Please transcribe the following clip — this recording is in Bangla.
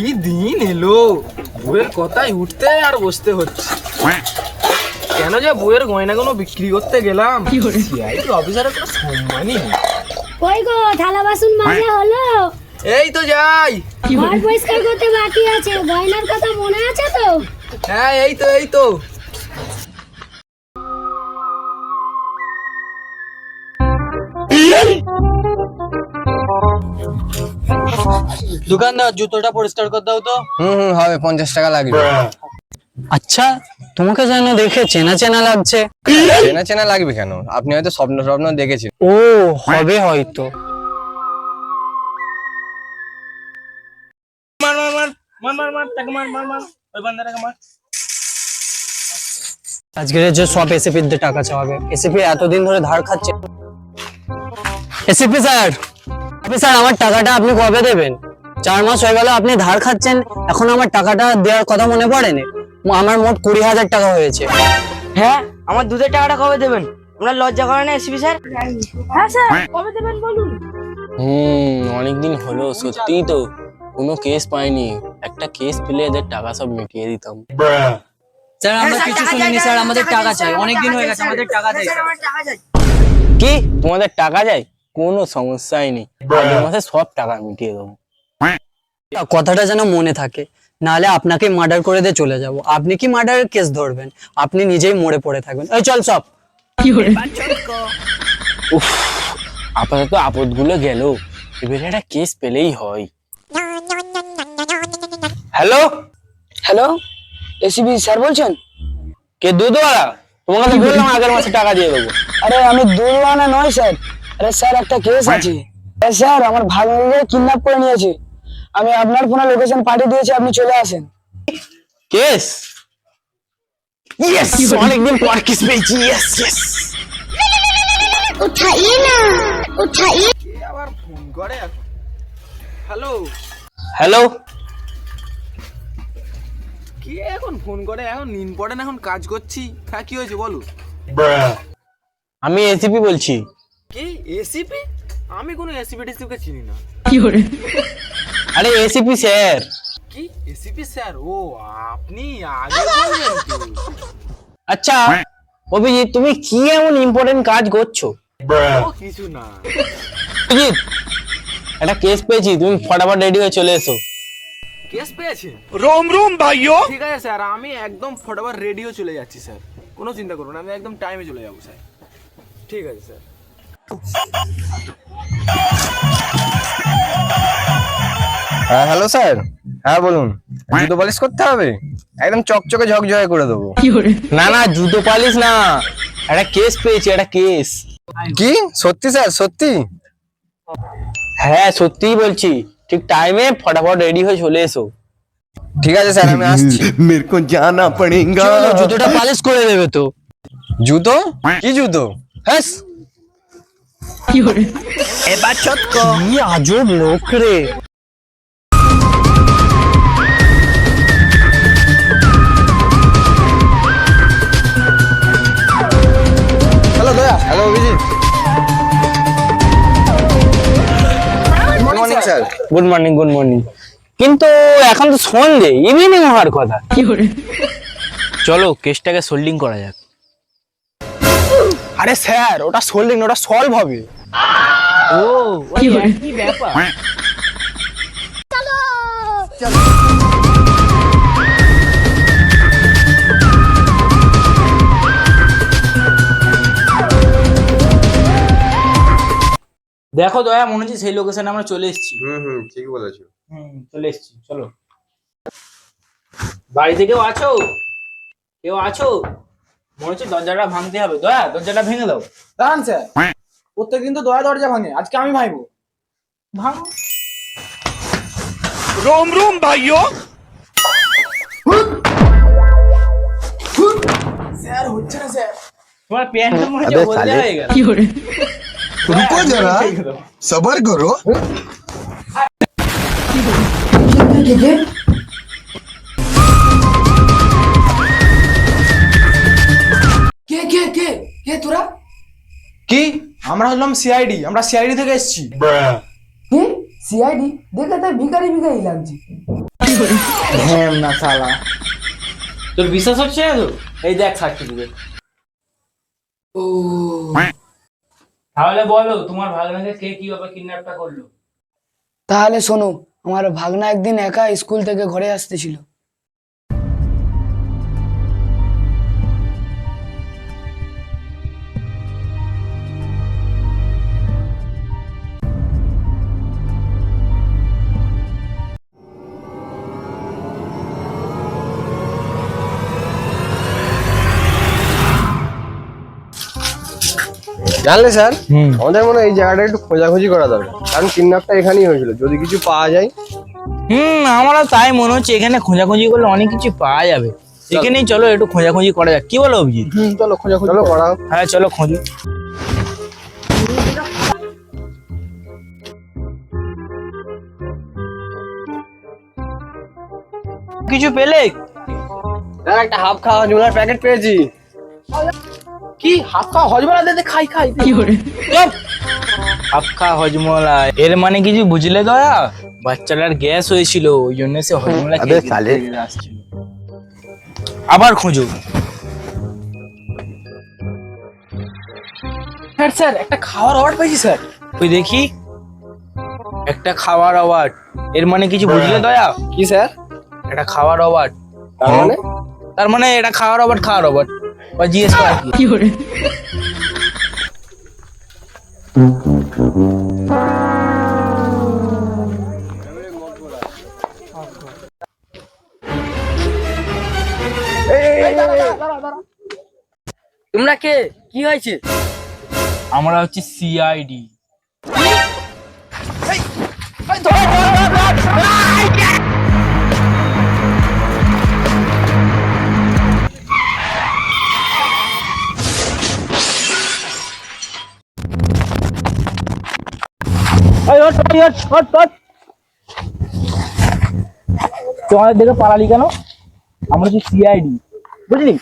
কি দিন এলো, বউয়ের কথাই উঠতে আর বসতে হচ্ছে। কেন যে বউয়ের গয়নাগুলো বিক্রি করতে গেলাম, সিআইডি অফিসারের কোনো সম্মানই নেই। কই গো, থালা বাসন মাজা হলো? এই তো যাই। ঘর পরিষ্কার করতে বাকি আছে, গয়নার কথা মনে আছে তো? হ্যাঁ এই তো দোকানদার জুতোটা পরিষ্কার করে দাও তো। হবে 50 টাকা লাগবে। আচ্ছা, তোমাকে যেন দেখে চেনা চেনা লাগছে। চেনা চেনা লাগবে কেন? আপনি হয়তো স্বপ্ন স্বপ্ন দেখেছেন। ও হবে হয়তো। আজকের যে সব এসিপি দের টাকা চাওয়াবে। এসিপি এতদিন ধরে ধার খাচ্ছে। এসিপি স্যার, আমার টাকাটা আপনি কবে দেবেন? 4 মাস হয়ে গেল আপনি ধার খাচ্ছেন, এখন আমার টাকাটা দেওয়ার কথা মনে পড়েনি। আমার মোট 20,000 টাকা হয়েছে। হ্যাঁ, আমার দুধের টাকাটা কবে দেবেন? আপনার লজ্জা করে না এসপি স্যার? হ্যাঁ স্যার, কবে দেবেন বলুন? অনেকদিন হলো, সত্যিই তো কোনো কেস পাইনি। একটা কেস পেলে এদের টাকা সব মিটিয়ে দিতাম। স্যার আমরা কিছু শুনিনি স্যার, আমাদের টাকা চাই। অনেকদিন হয়ে গেছে, আমাদের টাকা চাই। কি তোমাদের টাকা চাই? কোনো সমস্যাই নেই, আগের মাসে সব টাকা মিটিয়ে দেবো। কথাটা যেন মনে থাকে, নাহলে আপনাকে মার্ডার করে দিয়ে চলে যাব। আপনি কি মার্ডারের কেস ধরবেন? আপনি নিজেই মরে পড়ে থাকবেন। এই চল সব। উফ, আপাতত আপদগুলো গেল, এবারে একটা কেস পেলেই হয়। হ্যালো হ্যালো, এসপি স্যার বলছেন? কে? দুধওয়ালা? তোমাকে তো বললাম আগের মাসে টাকা দিয়ে দেবো। আরে আমি দুধওয়ালা নয় স্যার। আরে স্যার, একটা কেস আছে। স্যার, আমার ভাগ্নিকে কিডন্যাপ করে নিয়েছে। আমি আপনার ফোনে লোকেশন পাঠিয়ে দিয়েছি, আপনি চলে আসেন। কেস? ইয়েস, অনেকদিন পর কেস পেয়েছি। Yes yes. উঠাইয়ে না, উঠাইয়ে। কে আবার ফোন করে এখন? হ্যালো, হ্যালো, কে এখন ফোন করে? এখন নিন পড়ে না, এখন কাজ করছি। হ্যাঁ, কি হয়েছে বলো? আমি এসিপি বলছি। কি এসিপি? আমি কোনো এসিপি টিসিপিকে চিনি না। আরে এসিপি স্যার। কি এসিপি স্যার? ও আপনি আগে বলবেন তো। আচ্ছা অভিজিৎ, তুমি কি এমন ইম্পর্টেন্ট কাজ করছো? ও কিছু না। অভিজিৎ, একটা কেস পেয়েছি, তুমি ফটাফট রেডি হয়ে চলে এসো। কেস পেয়েছে? रोम रोम भाइयों। ঠিক আছে স্যার, আমি একদম ফটাফট রেডিও চলে যাচ্ছি স্যার। কোনো চিন্তা করুন না, আমি একদম টাইমে চলে যাবো স্যার। ঠিক আছে স্যার। হ্যাঁ হ্যালো স্যার। হ্যাঁ বলুন। জুতো পালিশ করতে হবে? একদম চকচকে ঝকঝকে করে দেবো। না না, জুতো পালিশ না, একটা কেস পেয়েছি, একটা কেস। কি সত্যি স্যার? সত্যি? হ্যাঁ সত্যিই বলছি। ঠিক টাইমে ফটাফট রেডি হয়ে চলে এসো। ঠিক আছে স্যার, আমি আসছি। मेरे को जाना पड़ेगा। চলো, জুতোটা পালিশ করে দেবে তো। জুতো? কি জুতো? হ্যাঁ, কি আজব লোক রে। হ্যালো দয়া। Hello Abhijit. Good morning sir. Good morning, good morning. কিন্তু এখন তো সন্ধে, ইভিনিং হওয়ার কথা। চলো কেসটাকে সোল্ডিং করা যাক। আরে স্যার, ওটা সোল্ডিং, ওটা সলভ হবে। ও ওই একই ব্যাপার। দেখো দয়া, মনে হচ্ছে সেই লোকেশনে আমরা চলে এসেছি। ঠিক বলেছো। চলে এসেছি, চলো। বাড়িতে কেউ আছো? কেউ আছো? মনে হচ্ছে দরজাটা ভাঙতে হবে। দয়া, দরজাটা ভেঙে দাও। দাঁড়ান স্যার, প্রত্যেকদিন তো দরজা ভাঙে, আজকে আমি ভাঙবো। ভাঙো। रोम रोम भाइयों। স্যার হচ্ছে না স্যার। তোমার প্যান্টটা মনে হচ্ছে হলদে হয়ে গেল। रुको जरा, सबर करो। কে কে কে কে তোরা? কি? আমরা হলাম সিআইডি, আমরা সিআইডি থেকে এসেছি। সিআইডি দেখে তাই ভিখারি ভিখারি লাগছে। হ্যাঁ না শালা, তোর বিশ্বাস হচ্ছে না তো? এই দেখ সার্টিফিকেট। ও তাহলে বলো তোমার ভাগনাকে কে কিভাবে কিডন্যাপটা করলো? তাহলে শোনো, আমার ভাগনা একদিন একা স্কুল থেকে ঘরে আসতেছিল। জানলে স্যার, আমাদের মনে হয় এই জায়গাটা একটু খোঁজাখুঁজি করা দরকার, কারণ কিডন্যাপটা এখানেই হয়েছিল। যদি কিছু পাওয়া যায়। আমারও তাই মনে হচ্ছে, এখানে খোঁজাখুঁজি করলে অনেক কিছু পাওয়া যাবে। এখানেই চলো একটু খোঁজাখুঁজি করা যাক, কি বলো অভিজিৎ? চলো খোঁজাখুঁজি করা হোক। হ্যাঁ চলো খোঁজি। কিছু পেলে? স্যার একটা হাফ খাওয়া জুলার প্যাকেট পেয়েছি। কি হাফ খাওয়া হজমলা দে, খাই খাই। হাফ খাওয়া হজমলা এর মানে কিছু বুঝলে দয়া? বাচ্চাটার গ্যাস হয়েছিল, ওই জন্য সে হজমলা আবে সালে। আসছিল। আবার খোঁজো। স্যার স্যার একটা খাওয়ার অর্ডার পেয়েছি স্যার। ওই দেখি, একটা খাওয়ার অ্যাওয়ার্ড। এর মানে কিছু বুঝলে দয়া? কি স্যার? একটা খাওয়ার অ্যাওয়ার্ড। তার মানে এটা খাওয়ার অ্যাওয়ার্ড বা জিজ্ঞেস করা কি? তোমরা কে? কি হয়েছে? আমরা হচ্ছে সিআইডি। তোমাদের দেখে পালালি কেন? আমরা হচ্ছে সিআইডি, বুঝলি?